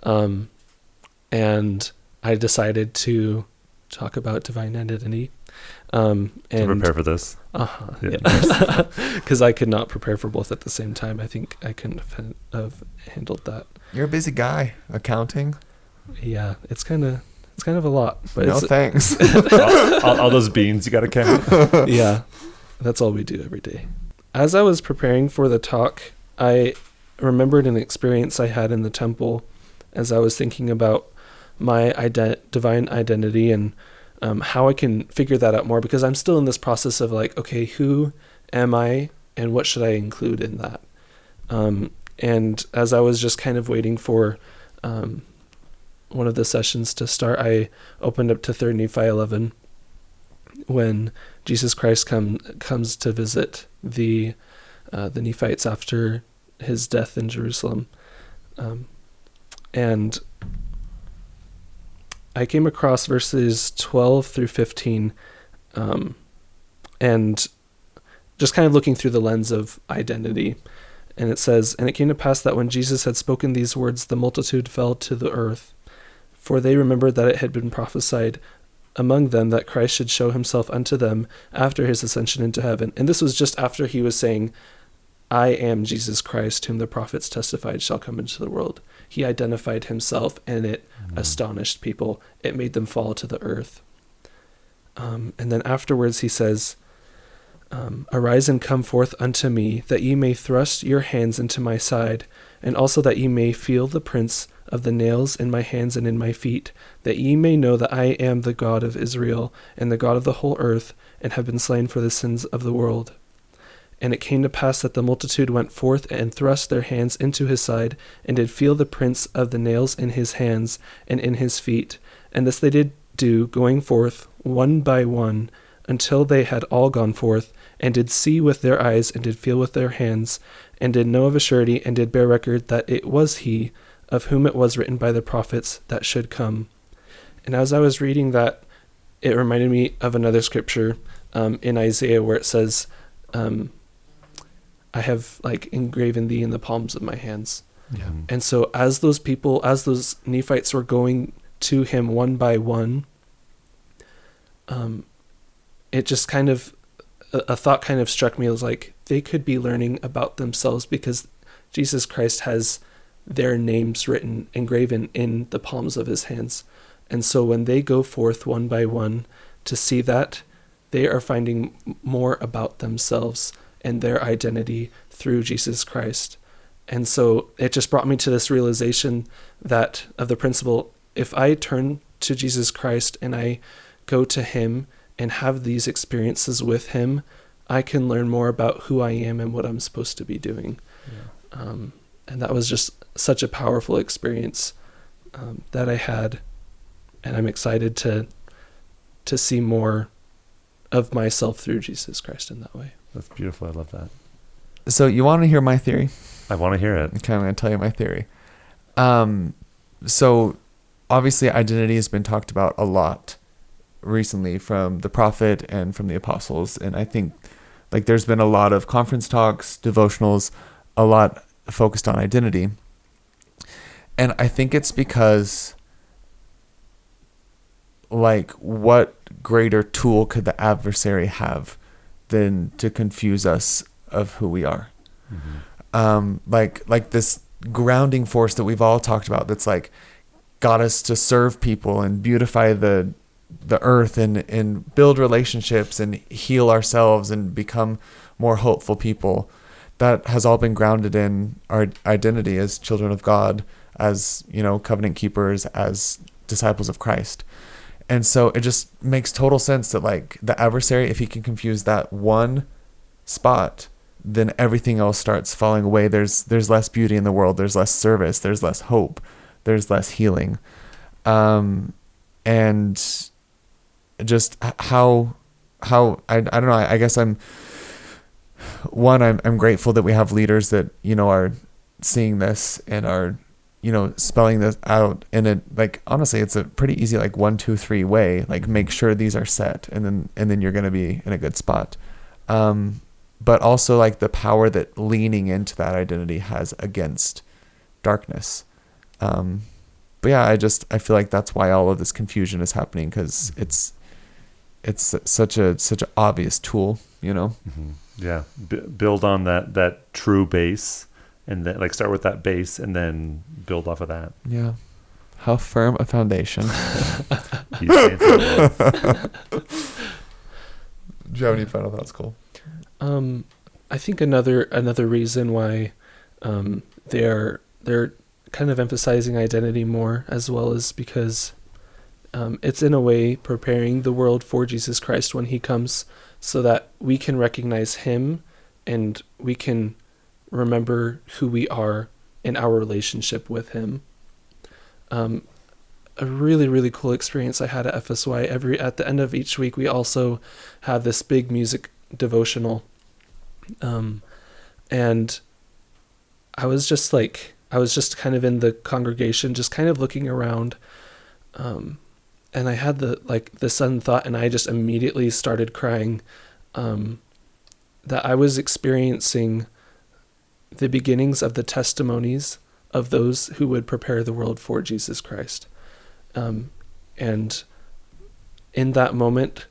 and I decided to talk about divine identity. And to prepare for this. Yeah. Because I could not prepare for both at the same time. I think I couldn't have handled that. You're a busy guy. Accounting. Yeah, it's kind of a lot. But no thanks. all those beans you got to count. Yeah, that's all we do every day. As I was preparing for the talk, I remembered an experience I had in the temple as I was thinking about my divine identity and how I can figure that out more, because I'm still in this process of like, okay, who am I and what should I include in that? And as I was just kind of waiting for one of the sessions to start, I opened up to 3 Nephi 11 when Jesus Christ comes to visit the Nephites after his death in Jerusalem. And I came across verses 12 through 15, and just kind of looking through the lens of identity. And it says, "And it came to pass that when Jesus had spoken these words, the multitude fell to the earth, for they remembered that it had been prophesied among them that Christ should show himself unto them after his ascension into heaven." And this was just after he was saying, "I am Jesus Christ, whom the prophets testified shall come into the world." He identified himself, and it astonished people. It made them fall to the earth. And then afterwards he says, "Arise and come forth unto me, that ye may thrust your hands into my side, and also that ye may feel the prints of the nails in my hands and in my feet, that ye may know that I am the God of Israel, and the God of the whole earth, and have been slain for the sins of the world." And it came to pass that the multitude went forth and thrust their hands into his side, and did feel the prints of the nails in his hands and in his feet. And this they did do, going forth one by one, until they had all gone forth, and did see with their eyes, and did feel with their hands, and did know of a surety, and did bear record that it was he, of whom it was written by the prophets, that should come. And as I was reading that, it reminded me of another scripture in Isaiah where it says, "I have like engraven thee in the palms of my hands." Yeah. And so as those Nephites were going to him one by one, it just kind of, a thought kind of struck me. It was like, they could be learning about themselves because Jesus Christ has their names engraven in the palms of his hands. And so when they go forth one by one to see that, they are finding more about themselves and their identity through Jesus Christ. And so it just brought me to this realization that of the principle, if I turn to Jesus Christ and I go to him and have these experiences with him, I can learn more about who I am and what I'm supposed to be doing. Yeah. And that was just such a powerful experience that I had. And I'm excited to see more of myself through Jesus Christ in that way. That's beautiful. I love that. So you want to hear my theory? I want to hear it. Okay, I'm going to tell you my theory. So obviously identity has been talked about a lot recently from the prophet and from the apostles. And I think like there's been a lot of conference talks, devotionals, a lot focused on identity. And I think it's because like what greater tool could the adversary have than to confuse us of who we are? Mm-hmm. Like this grounding force that we've all talked about, that's like got us to serve people and beautify the earth and build relationships and heal ourselves and become more hopeful people. That has all been grounded in our identity as children of God, as, covenant keepers, as disciples of Christ. And so it just makes total sense that like the adversary, if he can confuse that one spot, then everything else starts falling away. There's less beauty in the world. There's less service. There's less hope. There's less healing. And just how I don't know. I guess I'm grateful that we have leaders that, are seeing this and are, spelling this out in it. Like, honestly, it's a pretty easy, like 1, 2, 3 way, like make sure these are set and then you're going to be in a good spot. But also like the power that leaning into that identity has against darkness. But yeah, I feel like that's why all of this confusion is happening, because it's such an obvious tool, Mm-hmm. Yeah. Build on that true base, and then like start with that base and then build off of that. Yeah. How firm a foundation. Do you have any final thoughts, Cole? I think another reason why they're kind of emphasizing identity more, as well as because it's in a way preparing the world for Jesus Christ when he comes, so that we can recognize him and we can remember who we are in our relationship with him. A really, really cool experience I had at FSY. At the end of each week, we also have this big music devotional. And I was just kind of in the congregation, just kind of looking around. And I had the sudden thought, and I just immediately started crying, that I was experiencing the beginnings of the testimonies of those who would prepare the world for Jesus Christ. And in that moment,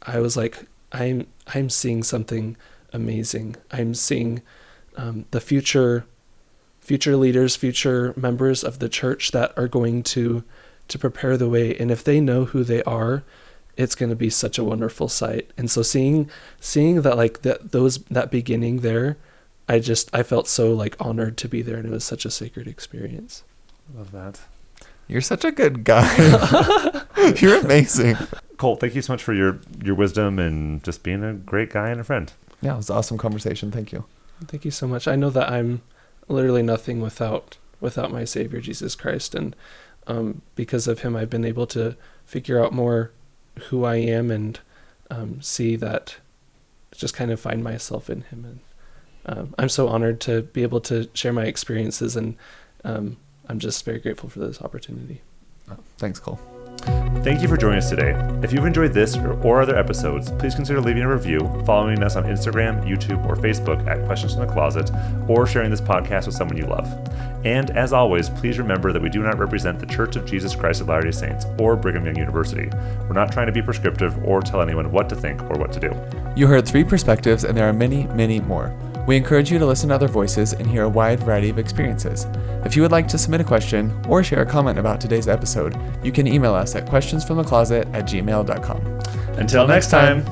I was like, I'm seeing something amazing. I'm seeing the future leaders, future members of the church that are going to prepare the way. And if they know who they are, it's going to be such a wonderful sight. And so seeing that, like that beginning there, I felt so like honored to be there, and it was such a sacred experience. Love that. You're such a good guy. You're amazing. Cole, thank you so much for your wisdom and just being a great guy and a friend. Yeah, it was an awesome conversation. Thank you. Thank you so much. I know that I'm literally nothing without my Savior, Jesus Christ. And because of him, I've been able to figure out more who I am and see that, just kind of find myself in him. And I'm so honored to be able to share my experiences, and I'm just very grateful for this opportunity. Oh, thanks, Cole. Thank you for joining us today. If you've enjoyed this or other episodes, please consider leaving a review, following us on Instagram, YouTube, or Facebook at Questions from the Closet, or sharing this podcast with someone you love. And as always, please remember that we do not represent the Church of Jesus Christ of Latter-day Saints or Brigham Young University. We're not trying to be prescriptive or tell anyone what to think or what to do. You heard 3 perspectives, and there are many, many more. We encourage you to listen to other voices and hear a wide variety of experiences. If you would like to submit a question or share a comment about today's episode, you can email us at questionsfromthecloset@gmail.com. Until next time.